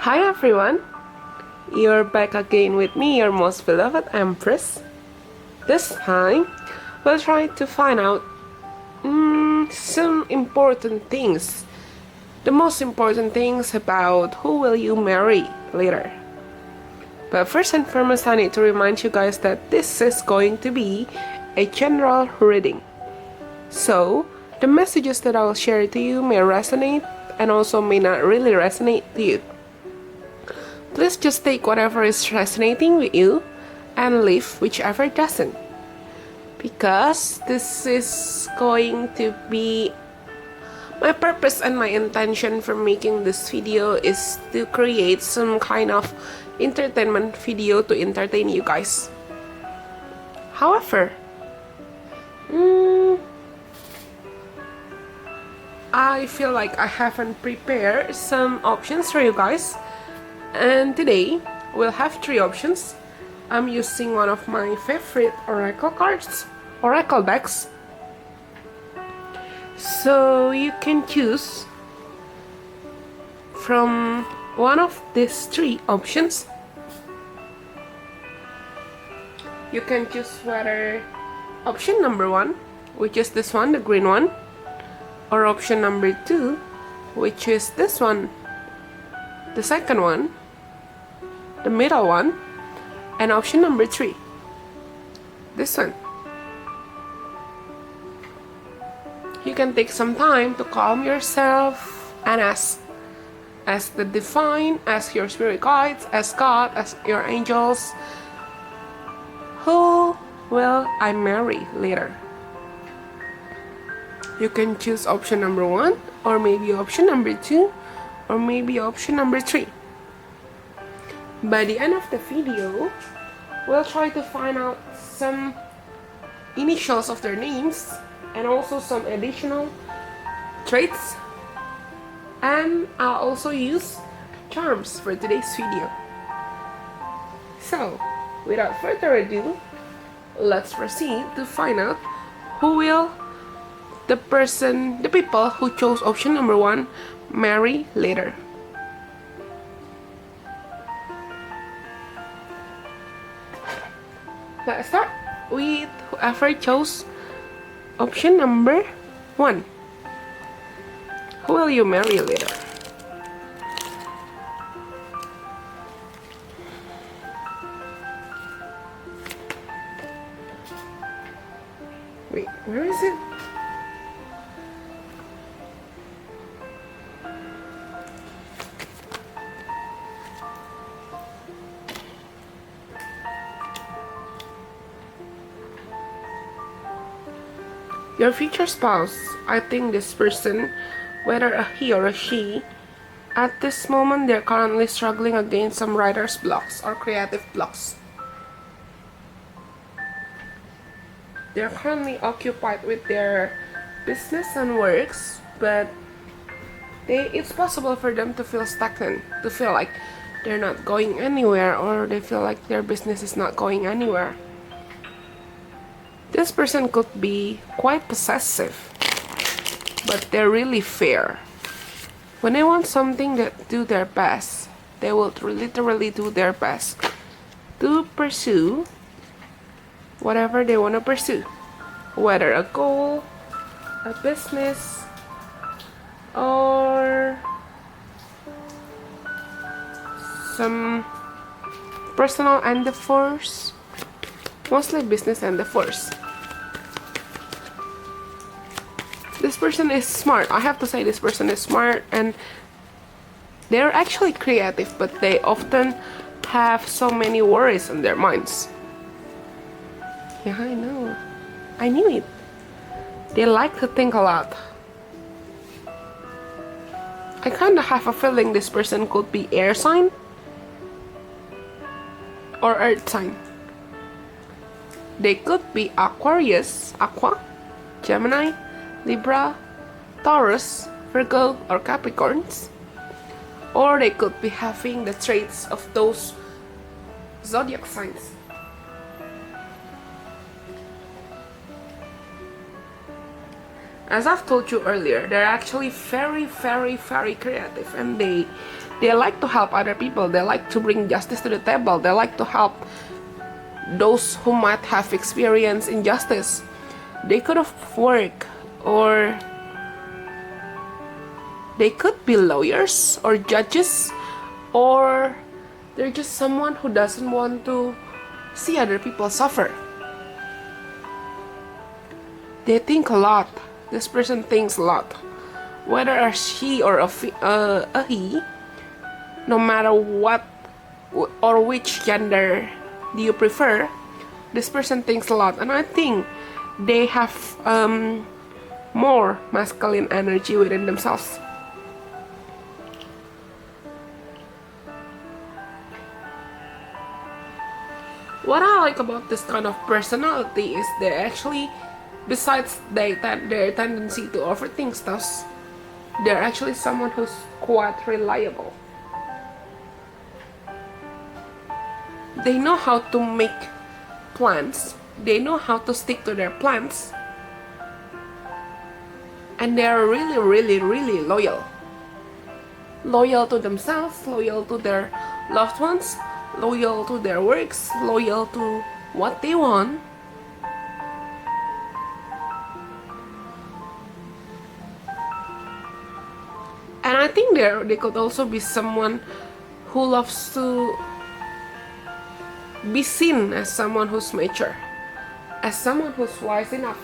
Hi everyone, you're back again with me, your most beloved Empress. This time, we'll try to find out some important things. The most important things about who will you marry later. But first and foremost, I need to remind you guys that this is going to be a general reading. So, the messages that I will share to you may resonate and also may not really resonate to you. Please just take whatever is resonating with you and leave whichever doesn't. Because this is going to be my purpose and my intention for making this video is to create some kind of entertainment video to entertain you guys. However, I feel like I haven't prepared some options for you guys. And today, we'll have 3 options. I'm using one of my favorite oracle cards, oracle decks. So you can choose from one of these 3 options. You can choose whether option number 1, which is this one, the green one, or option number 2, which is this one, the second one, the middle one, and option number 3, this one. You can take some time to calm yourself and ask the divine, ask your spirit guides, ask God, ask your angels, who will I marry later? You can choose option number 1, or maybe option number 2, or maybe option number 3. By the end of the video, we'll try to find out some initials of their names and also some additional traits, and I'll also use charms for today's video. So, without further ado, let's proceed to find out who will the people who chose option number 1 marry later. Let's start with whoever chose option number 1. Who will you marry later? Wait, where is it? Your future spouse, I think this person, whether a he or a she, at this moment they're currently struggling against some writer's blocks or creative blocks. They're currently occupied with their business and works, but it's possible for them to feel stagnant, to feel like they're not going anywhere, or they feel like their business is not going anywhere. This person could be quite possessive, but they're really fair. When they want something, they do their best. They will literally do their best to pursue whatever they want to pursue, whether a goal, a business, or some personal endeavors, mostly business endeavors. This person is smart. I have to say this person is smart, and they're actually creative, but they often have so many worries in their minds. Yeah, I know. I knew it. They like to think a lot. I kind of have a feeling this person could be air sign or earth sign. They could be Aquarius, Aqua, Gemini, Libra, Taurus, Virgo, or Capricorns. Or they could be having the traits of those zodiac signs. as I've told you earlier, they're actually very, very, very creative, and they like to help other people. They like to bring justice to the table. They like to help those who might have experienced injustice. They could have worked, or they could be lawyers or judges, or they're just someone who doesn't want to see other people suffer. They think a lot. This person thinks a lot. Whether a she or a he, no matter what or which gender do you prefer, this person thinks a lot. And I think they have more masculine energy within themselves. What I like about this kind of personality is they actually, besides their tendency to overthink stuff, they're actually someone who's quite reliable. They know how to make plans. They know how to stick to their plans. And they're really, really, really loyal. Loyal to themselves, loyal to their loved ones, loyal to their works, loyal to what they want. And I think they could also be someone who loves to be seen as someone who's mature, as someone who's wise enough,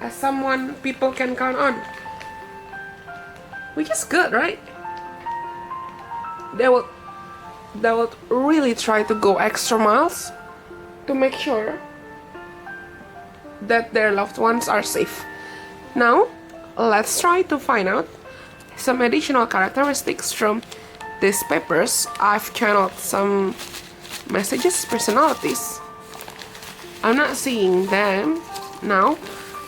as someone people can count on. Which is good, right? They would really try to go extra miles to make sure that their loved ones are safe. Now, let's try to find out some additional characteristics from these papers. I've channeled some messages, personalities. I'm not seeing them now.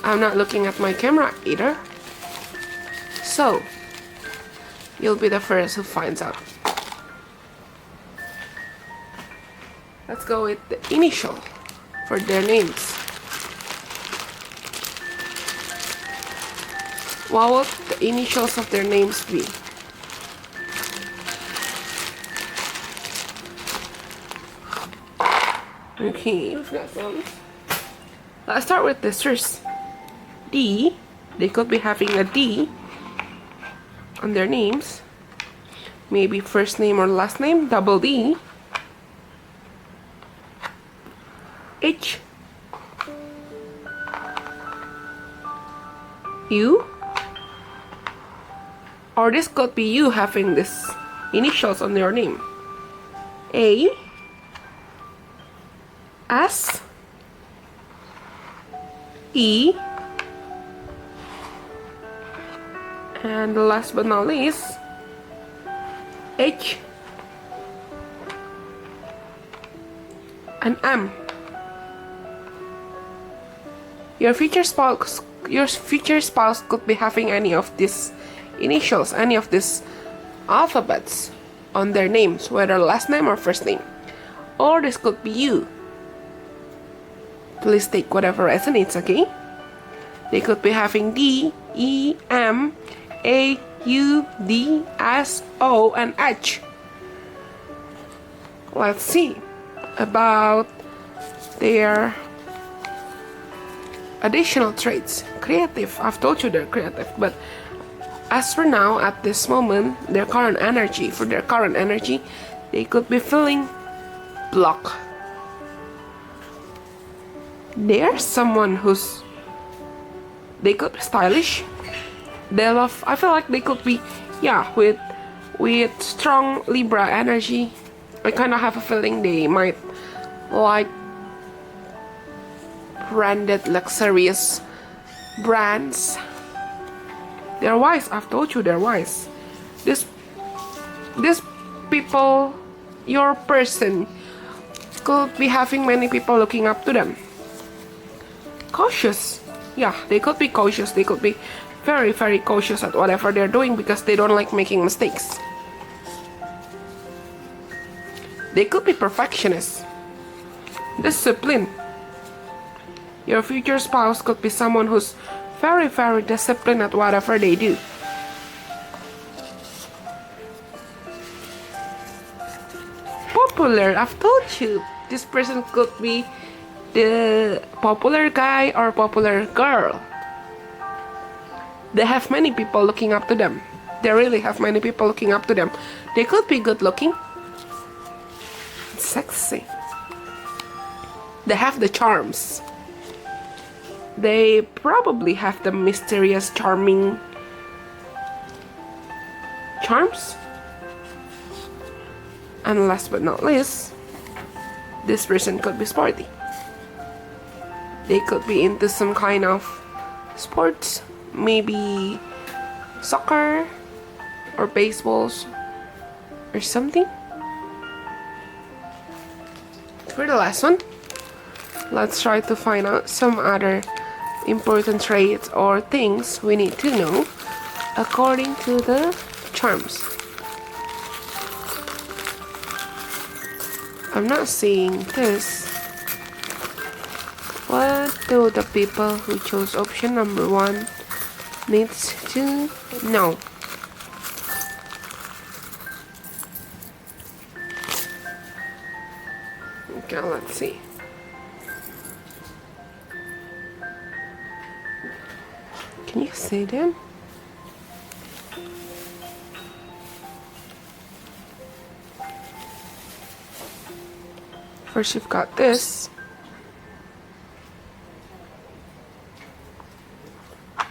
I'm not looking at my camera either. So, you'll be the first who finds out. Let's go with the initial for their names. What would the initials of their names be? Okay, we've got some. Let's start with this first. D. They could be having a D on their names. Maybe first name or last name, double D. H. U. Or this could be you having this initials on your name. A. S. E. And last but not least, H and M. Your future spouse could be having any of these initials, any of these alphabets on their names, whether last name or first name. Or this could be you. Please take whatever resonates, okay? They could be having D, E, M, A, U, D, S, O, and H. Let's see about their additional traits. Creative. I've told you they're creative, but as for now, at this moment, their current energy, they could be feeling blocked. They're someone who's, they could be stylish. They love, I feel like they could be, yeah, with strong Libra energy. I kind of have a feeling they might like branded, luxurious brands. They're wise. I've told you they're wise. This people, your person, could be having many people looking up to them. Cautious. Yeah, they could be cautious. They could be very, very cautious at whatever they're doing because they don't like making mistakes. They could be perfectionists. Discipline. Your future spouse could be someone who's very disciplined at whatever they do. Popular, I've told you, this person could be the popular guy or popular girl. They have many people looking up to them. They really have many people looking up to them. They could be good looking, sexy. They have the charms. They probably have the mysterious, charming charms. And last but not least, this person could be sporty. They could be into some kind of sports, maybe soccer or baseballs or something. For the last one, let's try to find out some other important traits or things we need to know according to the charms. I'm not seeing this. What do the people who chose option number 1 needs to know? Okay, let's see. Can you see them? First, you've got this.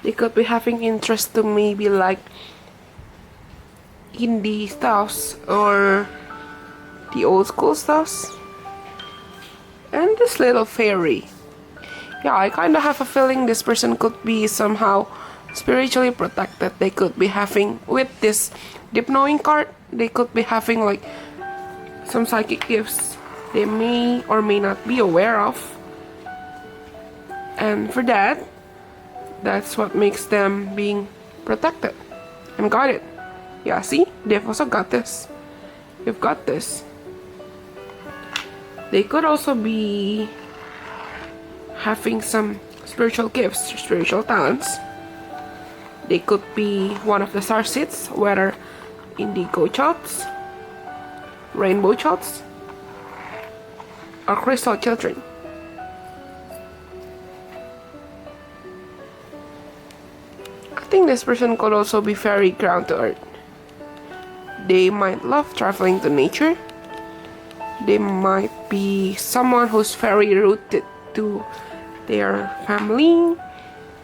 They could be having interest to maybe like indie stuffs or the old school stuffs. And this little fairy. Yeah, I kind of have a feeling this person could be somehow spiritually protected. They could be having, with this deep knowing card, they could be having like some psychic gifts they may or may not be aware of. And for that, that's what makes them being protected and guarded. Yeah, see? They've also got this. You've got this. They could also be having some spiritual gifts, spiritual talents. They could be one of the star seeds, whether indigo chots, rainbow chots, or crystal children. I think this person could also be very ground to earth. They might love traveling to nature. They might be someone who's very rooted to their family,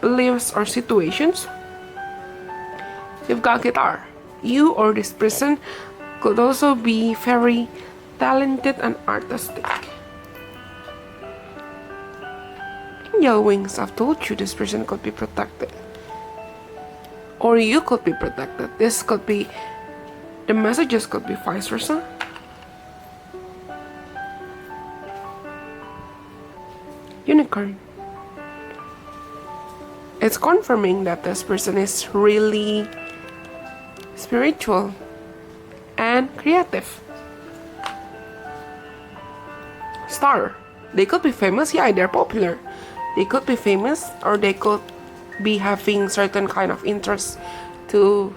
beliefs, or situations. You've got guitar. You or this person could also be very talented and artistic. Angel wings, I've told you this person could be protected. Or you could be protected. This could be, the messages could be vice versa. Unicorn. It's confirming that this person is really spiritual and creative. Star. They could be famous, yeah, they're popular. They could be famous, or they could be having certain kind of interest to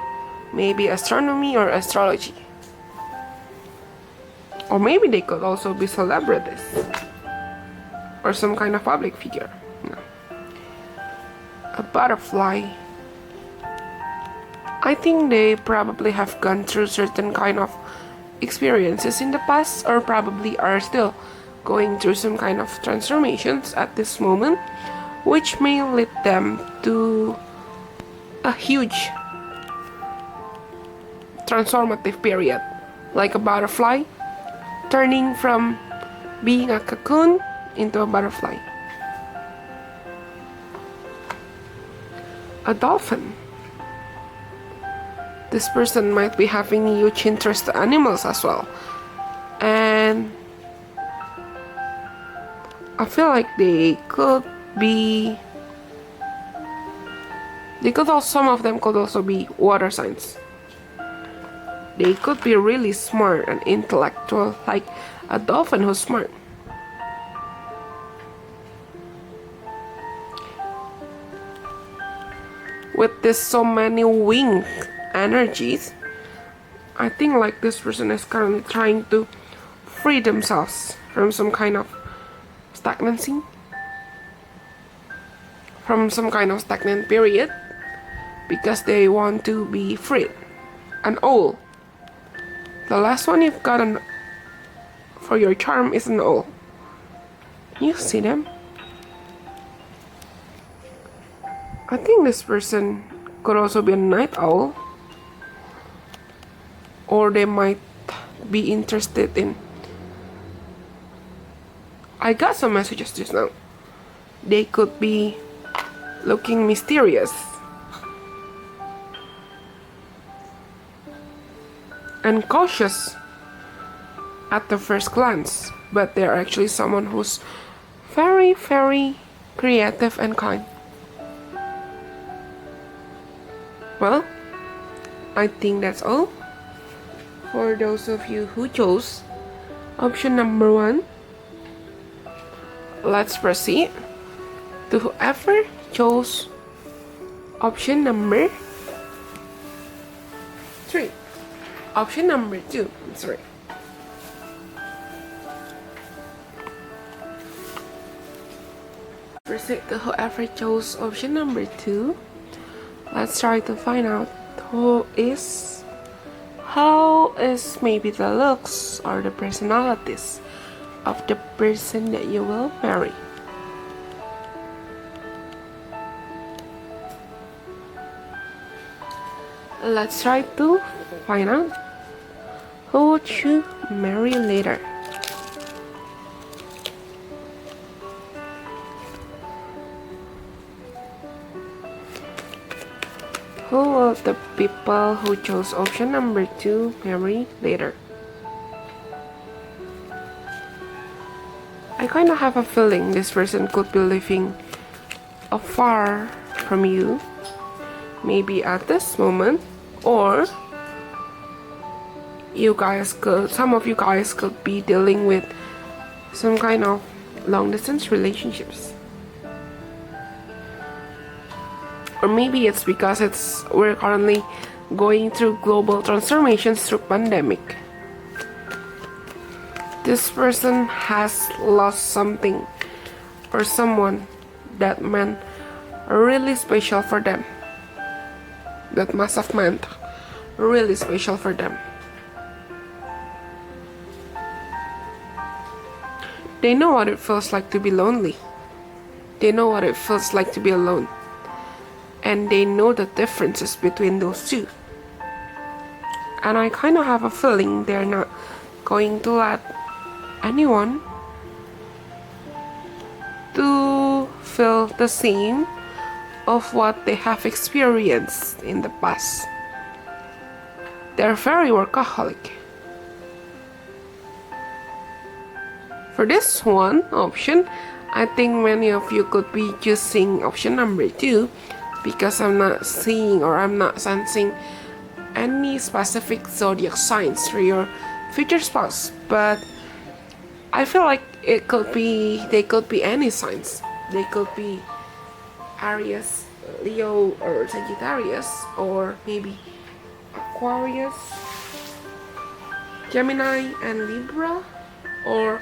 maybe astronomy or astrology. Or maybe they could also be celebrities or some kind of public figure. No. A butterfly. I think they probably have gone through certain kind of experiences in the past, or probably are still going through some kind of transformations at this moment, which may lead them to a huge transformative period, like a butterfly turning from being a cocoon into a butterfly. A dolphin. This person might be having huge interest to animals as well, and I feel like they could be, some of them could also be water signs. They could be really smart and intellectual, like a dolphin who's smart. with this so many winged energies, I think like this person is currently trying to free themselves from some kind of stagnancy, from some kind of stagnant period, because they want to be freed. An owl. The last one you've got for your charm is an owl. You see them? I think this person could also be a night owl, or they might be interested in. I got some messages just now. They could be looking mysterious and cautious at the first glance, but they're actually someone who's very, very creative and kind. Well, I think that's all for those of you who chose option number 1. Let's proceed to whoever chose option number 3. Option number 2, I'm sorry. Proceed to whoever chose option number 2. Let's try to find out how is maybe the looks or the personalities of the person that you will marry. Let's try to find out who would you marry later. Who will the people who chose option number 2 marry later? I kind of have a feeling this person could be living afar from you, maybe at this moment, or some of you guys could be dealing with some kind of long distance relationships. Or maybe it's because we're currently going through global transformations through pandemic. This person has lost something or someone that meant really special for them. That must have meant really special for them. They know what it feels like to be lonely. They know what it feels like to be alone. And they know the differences between those two. And I kind of have a feeling they're not going to let anyone to feel the same of what they have experienced in the past. They're very workaholic. For this one option, I think many of you could be choosing option number 2, because I'm not seeing or I'm not sensing any specific zodiac signs for your future spouse, but I feel like they could be any signs. They could be Aries, Leo, or Sagittarius, or maybe Aquarius, Gemini, and Libra, or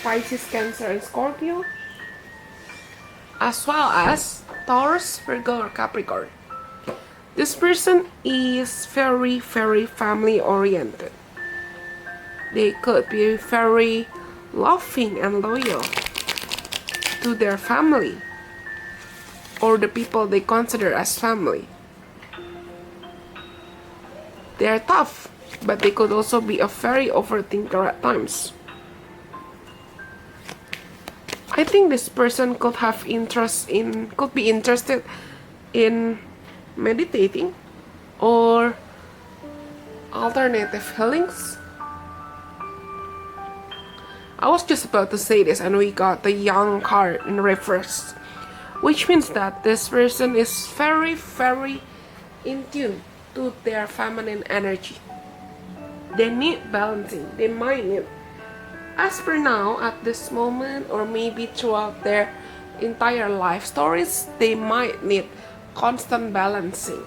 Pisces, Cancer, and Scorpio, as well as Taurus, Virgo, or Capricorn. This person is very, very family oriented. They could be very loving and loyal to their family or the people they consider as family. They are tough, but they could also be a very overthinker at times. I think this person could be interested in meditating or alternative healings. I was just about to say this and we got the young card in reverse, which means that this person is very, very in tune to their feminine energy. They need balancing. They might need, as per now, at this moment, or maybe throughout their entire life stories, they might need constant balancing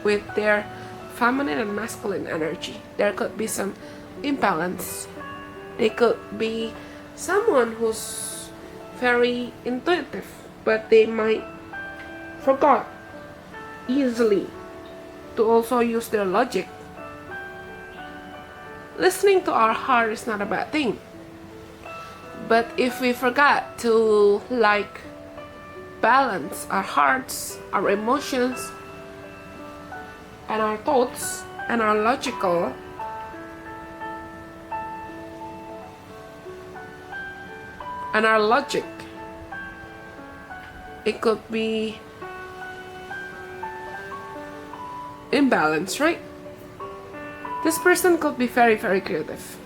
with their feminine and masculine energy. There could be some imbalance. They could be someone who's very intuitive, but they might forget easily to also use their logic. Listening to our heart is not a bad thing, but if we forgot to balance our hearts, our emotions, and our thoughts, and our logic, it could be imbalanced, right? This person could be very, very creative,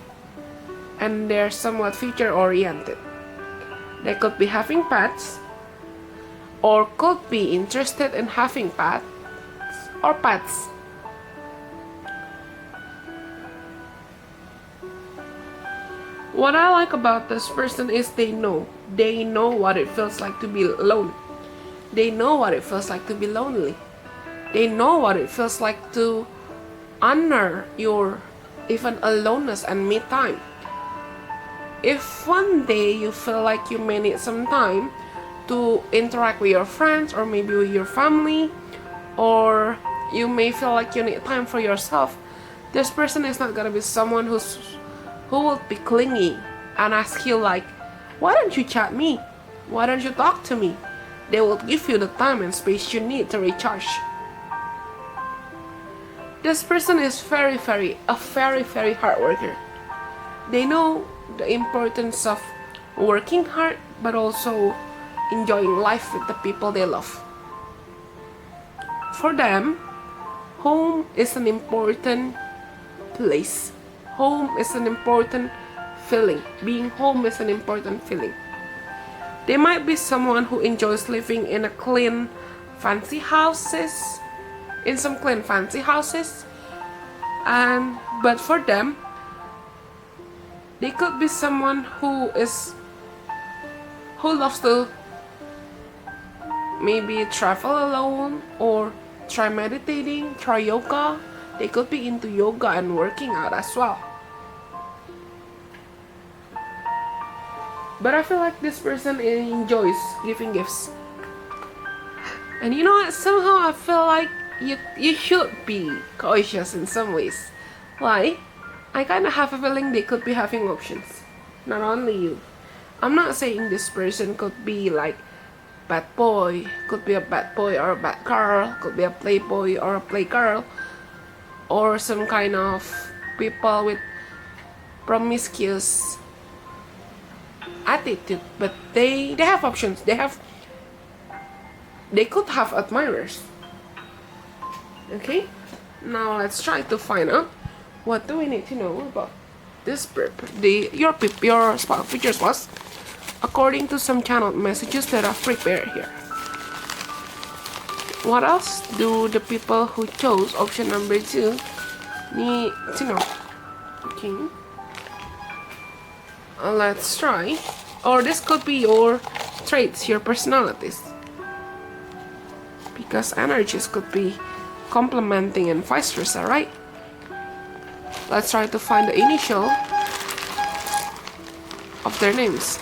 and they're somewhat future oriented. They could be having pets, or could be interested in having pets or pets. What I like about this person is they know what it feels like to be alone. They know what it feels like to be lonely. They know what it feels like to honor your even aloneness and me time. If one day you feel like you may need some time to interact with your friends, or maybe with your family, or you may feel like you need time for yourself, this person is not gonna be someone who will be clingy and ask you like, why don't you chat me? Why don't you talk to me? They will give you the time and space you need to recharge. This person is a very, very hard worker. They know the importance of working hard, but also enjoying life with the people they love. For them, home is an important place. Home is an important feeling. Being home is an important feeling. They might be someone who enjoys living in a clean, fancy houses, but for them, they could be someone who loves to maybe travel alone, or try meditating, try yoga. They could be into yoga and working out as well. But I feel like this person enjoys giving gifts. And you know what? Somehow I feel like you should be cautious in some ways. Why? I kind of have a feeling they could be having options. Not only you. I'm not saying this person could be like bad boy, could be a bad boy or a bad girl, could be a playboy or a playgirl, or some kind of people with promiscuous attitude, but they have options. They could have admirers. Okay, now let's try to find out what do we need to know about this your future spouse, according to some channeled messages that I've prepared here. What else do the people who chose option number 2 need to know? Okay, let's try. Or this could be your traits, your personalities, because energies could be complementing and vice versa, right? Let's try to find the initial of their names.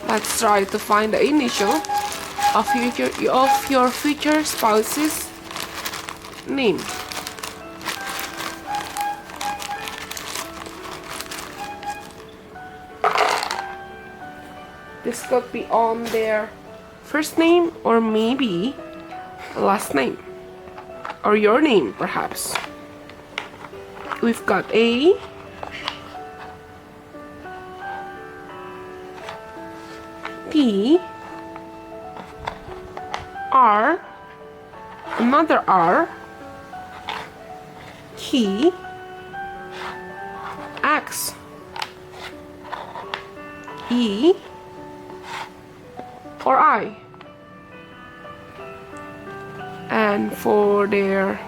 Let's try to find the initial of your future spouse's name. This could be on their first name, or maybe last name, or your name perhaps. We've got A, P, R, another R, T, X, E, or I. And for their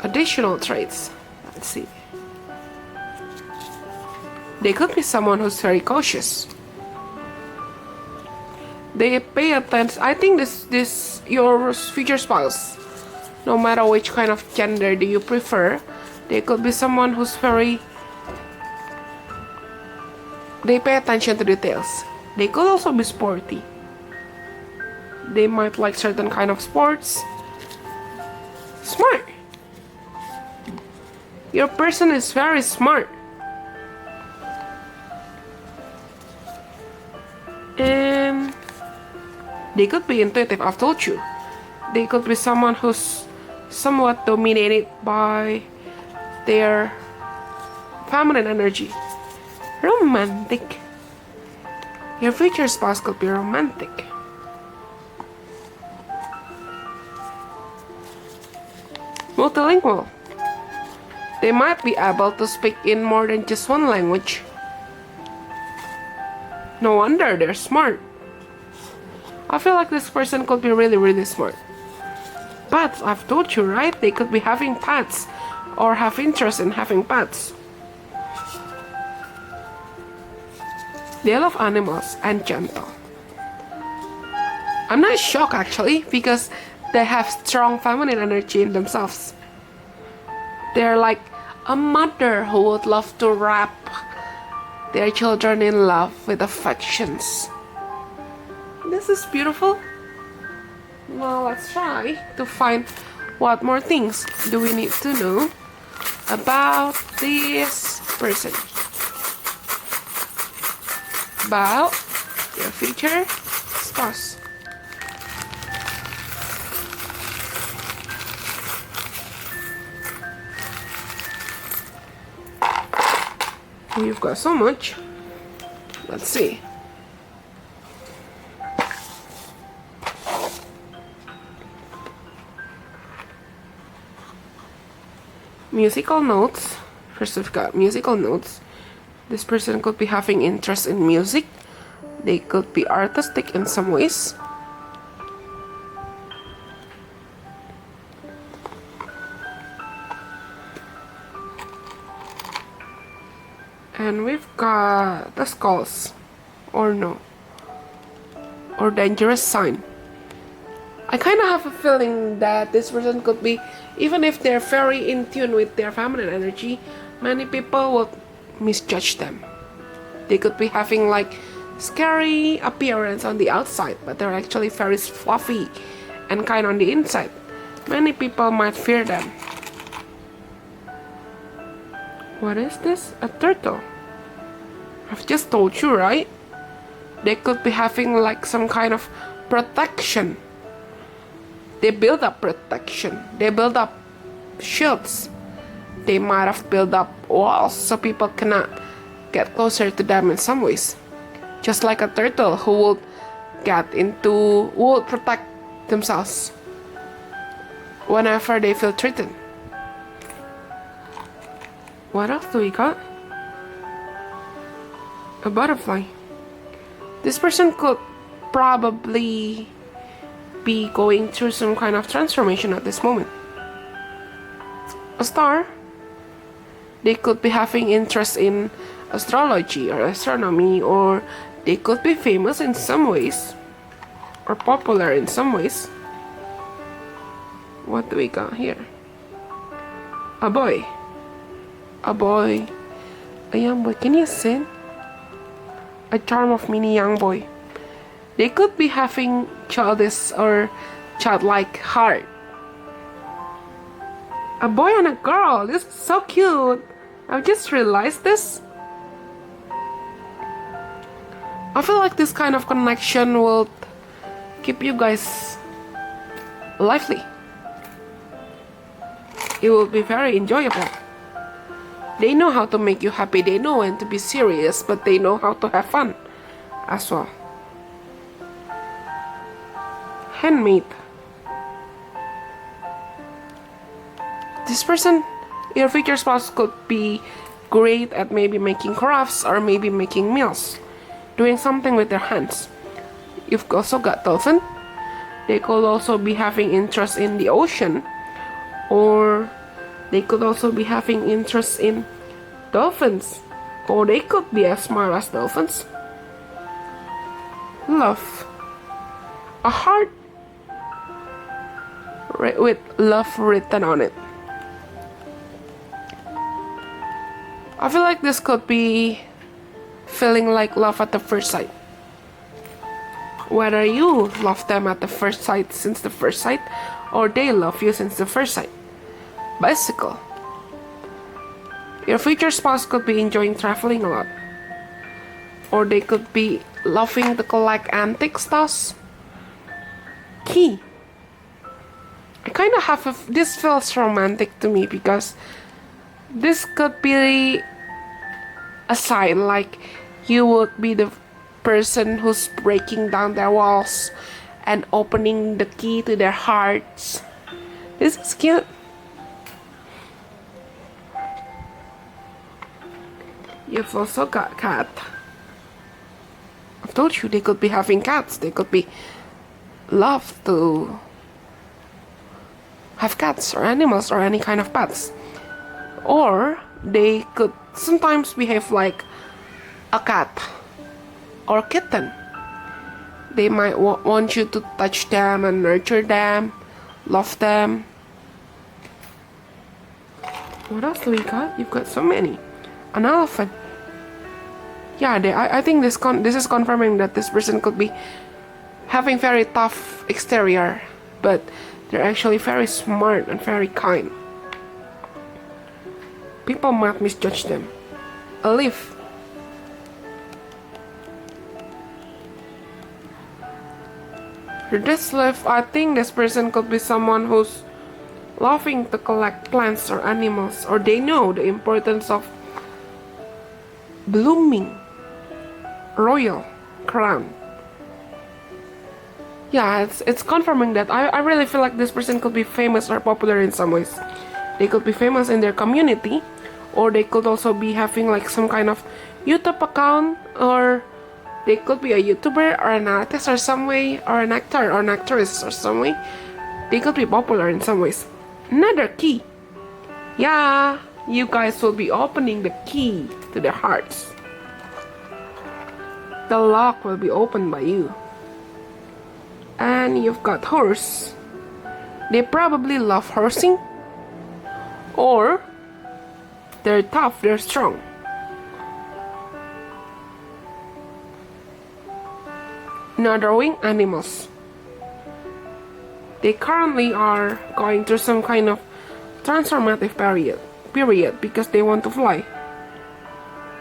additional traits, let's see. They could be someone who's very cautious. They pay attention. I think this your future spouse, no matter which kind of gender do you prefer, they could be someone who's very. They pay attention to details. They could also be sporty. They might like certain kind of sports. Smart. Your person is very smart. And they could be intuitive, I've told you. They could be someone who's somewhat dominated by their feminine energy. Romantic. Your future spouse could be romantic. Multilingual. They might be able to speak in more than just one language. No wonder they're smart. I feel like this person could be really smart. But I've told you, right? They could be having pets or have interest in having pets. They love animals and gentle. I'm not shocked actually, because they have strong feminine energy in themselves. They're like a mother who would love to wrap their children in love with affections. This is beautiful. Now let's try to find what more things do we need to know about this person. About your future spouse. You've got so much. Let's see. Musical notes. First, we've got musical notes. This person could be having interest in music. They could be artistic in some ways. And we've got the skulls, or no, or dangerous sign. I kind of have a feeling that this person could be, even if they're very in tune with their feminine energy, many people would misjudge them. They could be having like scary appearance on the outside, but they're actually very fluffy and kind on the inside. Many people might fear them. What is this? A turtle. I've just told you, right? They could be having like some kind of protection. They build up protection. They build up shields. They might have built up walls so people cannot get closer to them in some ways. Just like a turtle who would protect themselves whenever they feel threatened. What else do we got? A butterfly. This person could probably be going through some kind of transformation at this moment. A star. They could be having interest in astrology or astronomy, or they could be famous in some ways or popular in some ways. What do we got here? A boy. A boy. A young boy. Can you sing? A charm of mini young boy. They could be having childish or childlike heart. A boy and a girl. This is so cute. I've just realized this. I feel like this kind of connection will keep you guys lively. It will be very enjoyable. They know how to make you happy. They know when to be serious, but they know how to have fun as well. Handmade. This person, your future spouse, could be great at maybe making crafts or maybe making meals, doing something with their hands. You've also got dolphin. They could also be having interest in the ocean, or they could also be having interest in dolphins. Or they could be as smart as dolphins. Love. A heart with love written on it. I feel like this could be feeling like love at the first sight. Whether you love them at the first sight since the first sight, or they love you since the first sight. Bicycle. Your future spouse could be enjoying traveling a lot. Or they could be loving to collect antique stuff. Key. I kind of have this feels romantic to me because this could be a sign like you would be the person who's breaking down their walls and opening the key to their hearts. This is cute. You've also got cat. I've told you they could be having cats. They could be love to have cats or animals or any kind of pets. Or they could sometimes behave like a cat or kitten. They might want you to touch them and nurture them, love them. What else do we got? You've got so many. An elephant. Yeah, I think this is confirming that this person could be having very tough exterior, but they're actually very smart and very kind. People might misjudge them. A leaf. This leaf, I think this person could be someone who's loving to collect plants or animals, or they know the importance of blooming royal crown. Yeah, it's confirming that I really feel like this person could be famous or popular in some ways. They could be famous in their community, or they could also be having like some kind of YouTube account, or they could be a YouTuber or an artist or some way, or an actor or an actress or some way. They could be popular in some ways. Another key. Yeah, you guys will be opening the key to their hearts. The lock will be opened by you. And you've got horse. They probably love horsing. Or they're tough, they're strong. Another wing animals. They currently are going through some kind of transformative period because they want to fly.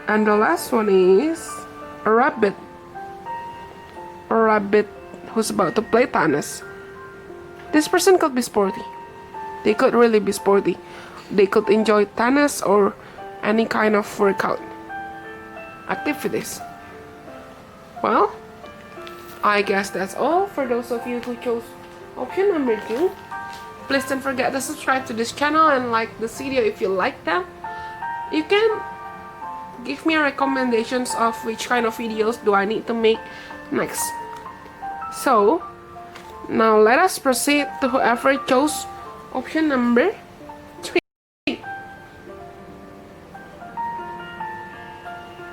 And the last one is a rabbit. A rabbit who's about to play tennis. This person could be sporty. They could really be sporty. They could enjoy tennis or any kind of workout activities. Well, I guess that's all for those of you who chose option number 2. Please don't forget to subscribe to this channel and like this video if you like them. You can give me recommendations of which kind of videos do I need to make next. So, now let us proceed to whoever chose option number 3.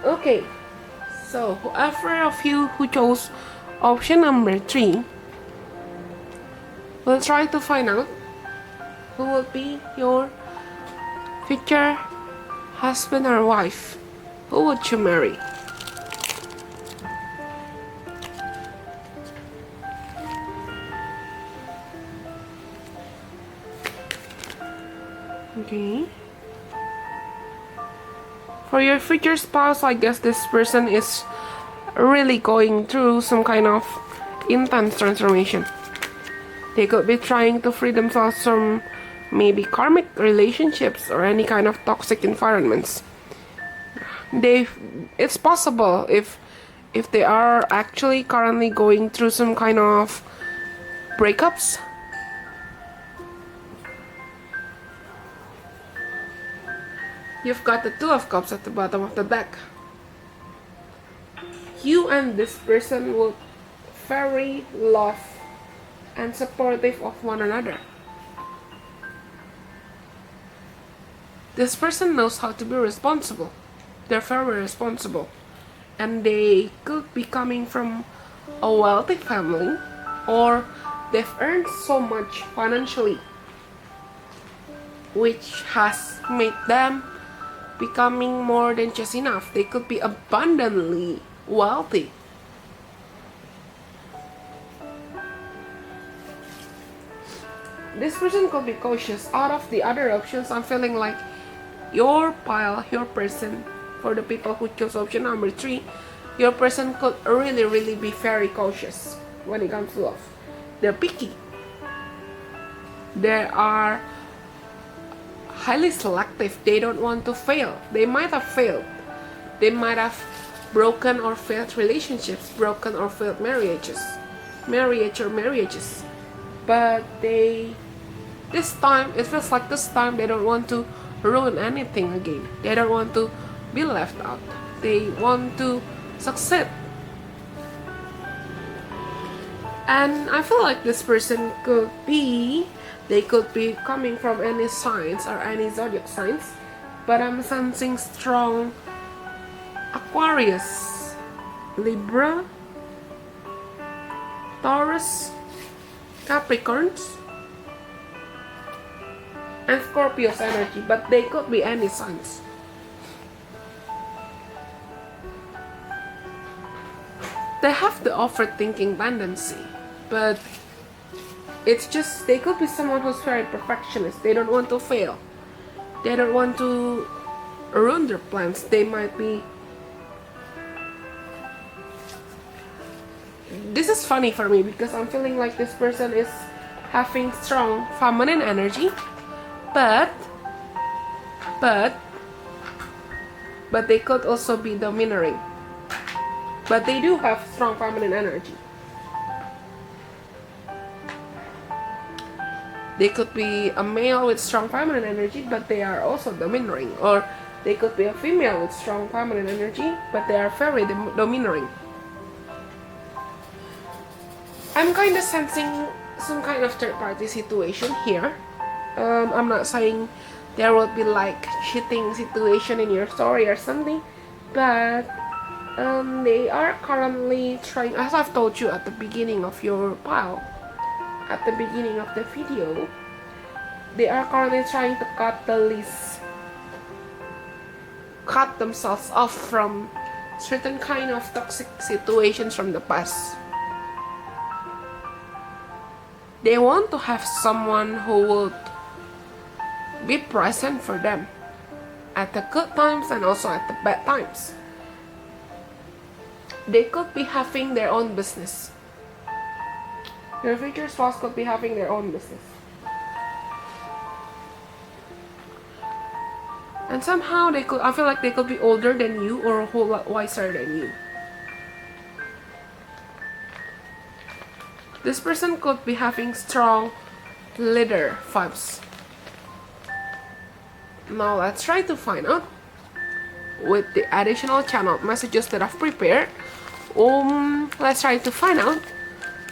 Okay, so whoever of you who chose option number 3 will try to find out who will be your future husband or wife. Who would you marry? Okay. For your future spouse, I guess this person is really going through some kind of intense transformation. They could be trying to free themselves from maybe karmic relationships or any kind of toxic environments. It's possible if they are actually currently going through some kind of breakups. You've got the 2 of cups at the bottom of the deck. You and this person would very love and supportive of one another. This person knows how to be responsible. they're very responsible, and they could be coming from a wealthy family, or they've earned so much financially, which has made them becoming more than just enough. They could be abundantly wealthy. This person could be cautious. Out of the other options, I'm feeling like your pile, your person, for the people who chose option number 3, your person could really be very cautious when it comes to love. They're picky. They are highly selective. They don't want to fail. They might have failed. They might have broken or failed relationships, broken or failed marriages, but this time, it feels like this time they don't want to ruin anything again. They don't want to be left out. They want to succeed. And I feel like this person they could be coming from any signs or any zodiac signs, but I'm sensing strong Aquarius, Libra, Taurus, Capricorns, and Scorpio's energy, but they could be any signs. They have the overthinking tendency, but it's just they could be someone who's very perfectionist. They don't want to fail. They don't want to ruin their plans. They might be. This is funny for me because I'm feeling like this person is having strong feminine energy, but they could also be domineering. But they do have strong feminine energy. They could be a male with strong feminine energy, but they are also domineering. Or they could be a female with strong feminine energy, but they are very domineering. I'm kind of sensing some kind of third-party situation here. I'm not saying there will be like cheating situation in your story or something, but they are currently trying, as I've told you at the beginning of your pile, at the beginning of the video, they are currently trying to cut themselves off from certain kind of toxic situations from the past. They want to have someone who would be present for them at the good times and also at the bad times. They could be having their own business. Your future spouse could be having their own business. And somehow I feel like they could be older than you or a whole lot wiser than you. This person could be having strong leader vibes. Now let's try to find out with the additional channel messages that I've prepared. Let's try to find out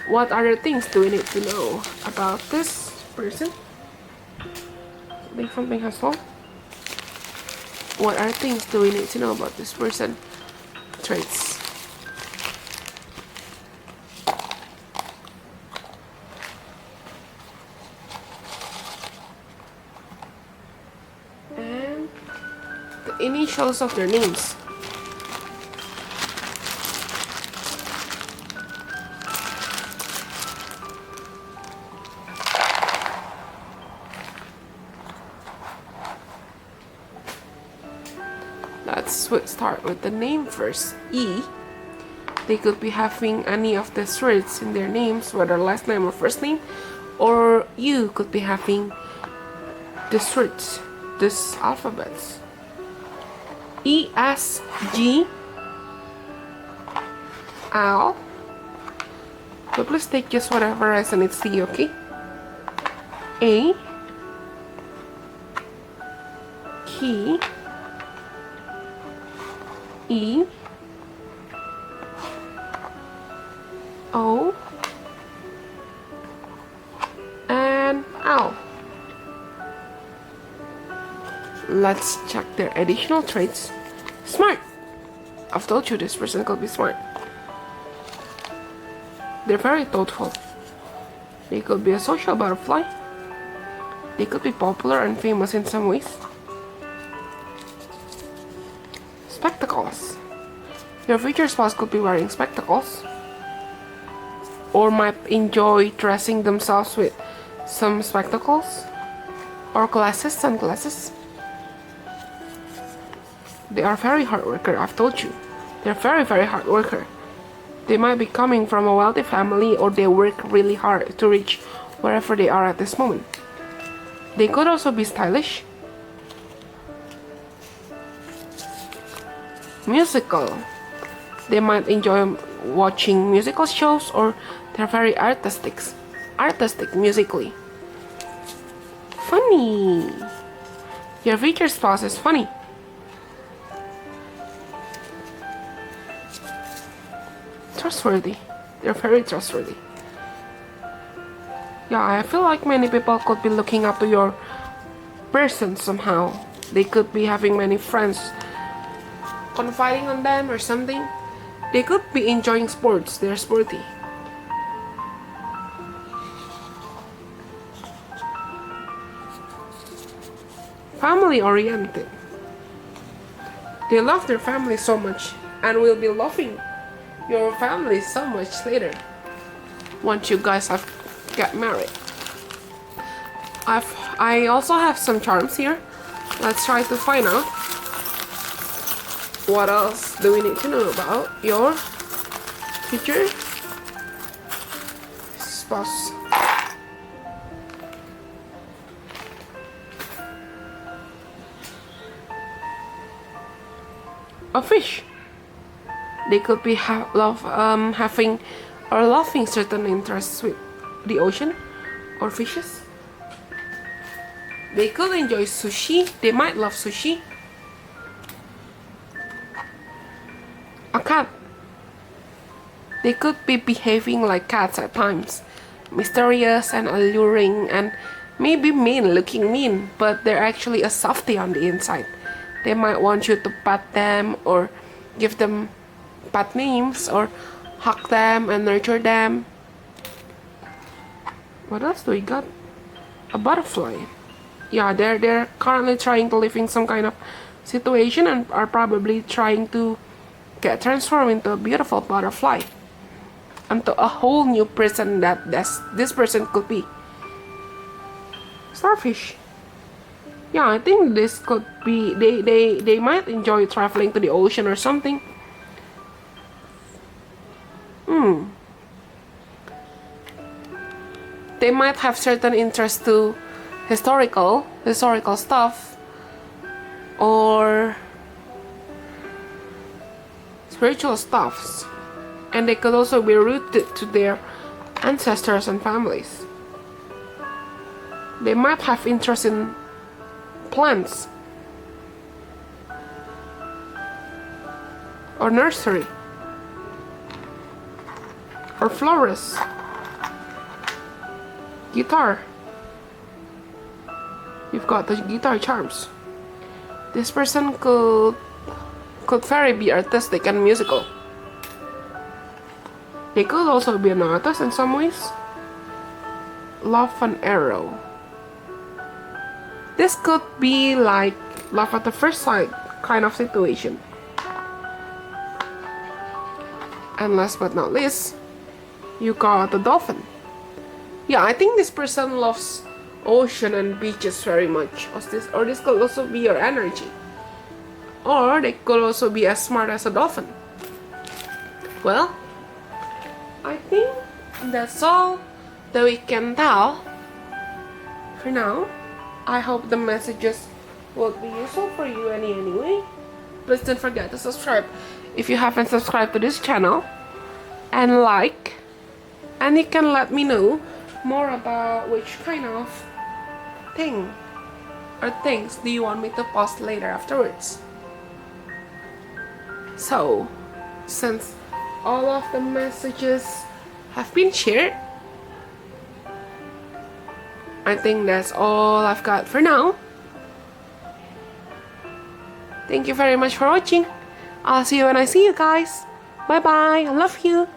what other things do we need to know about this person. Something has fallen. What other things do we need to know about this person? Traits. And the initials of their names. Let's start with the name first. E. They could be having any of the words in their names, whether last name or first name, or you could be having the words, these alphabets. E, S, G, L. But please take just whatever resonates to you, okay? A, K, E, O, and L. Let's check their additional traits. Smart. I've told you this person could be smart. They're very thoughtful. They could be a social butterfly. They could be popular and famous in some ways. Spectacles. Your future spouse could be wearing spectacles, or might enjoy dressing themselves with some spectacles or glasses, sunglasses. They are very hard worker, I've told you. They're very, very hard worker. They might be coming from a wealthy family, or they work really hard to reach wherever they are at this moment. They could also be stylish. Musical. They might enjoy watching musical shows, or they're very artistic musically. Funny. Your future spouse is funny. Trustworthy. They're very trustworthy. Yeah, I feel like many people could be looking up to your person somehow. They could be having many friends confiding on them or something. They could be enjoying sports. They're sporty. Family oriented. They love their family so much and will be loving your family so much later once you guys have get married. I also have some charms here. Let's try to find out what else do we need to know about your future spouse. A fish. They could be having or loving certain interests with the ocean or fishes. They could enjoy sushi. They might love sushi. A cat. They could be behaving like cats at times. Mysterious and alluring and maybe mean, looking mean, but they're actually a softie on the inside. They might want you to pat them or give them pet names or hug them and nurture them. What else do we got? A butterfly. Yeah, they're currently trying to live in some kind of situation and are probably trying to get transformed into a beautiful butterfly, into a whole new person that this person could be. Starfish. Yeah, I think this could be they might enjoy traveling to the ocean or something. They might have certain interest to historical stuff or spiritual stuffs, and they could also be rooted to their ancestors and families. They might have interest in plants or nursery or florists. Guitar. You've got the guitar charms. This person could very be artistic and musical. They could also be an artist in some ways. Love and arrow. This could be like love at the first sight kind of situation. And last but not least, you got the dolphin. Yeah, I think this person loves ocean and beaches very much. Or this could also be your energy. Or they could also be as smart as a dolphin. Well, I think that's all that we can tell for now. I hope the messages will be useful for you anyway. Please don't forget to subscribe if you haven't subscribed to this channel, and like, and you can let me know more about which kind of thing or things do you want me to post later afterwards. So, since all of the messages have been shared, I think that's all I've got for now. Thank you very much for watching. I'll see you when I see you guys. Bye bye. I love you.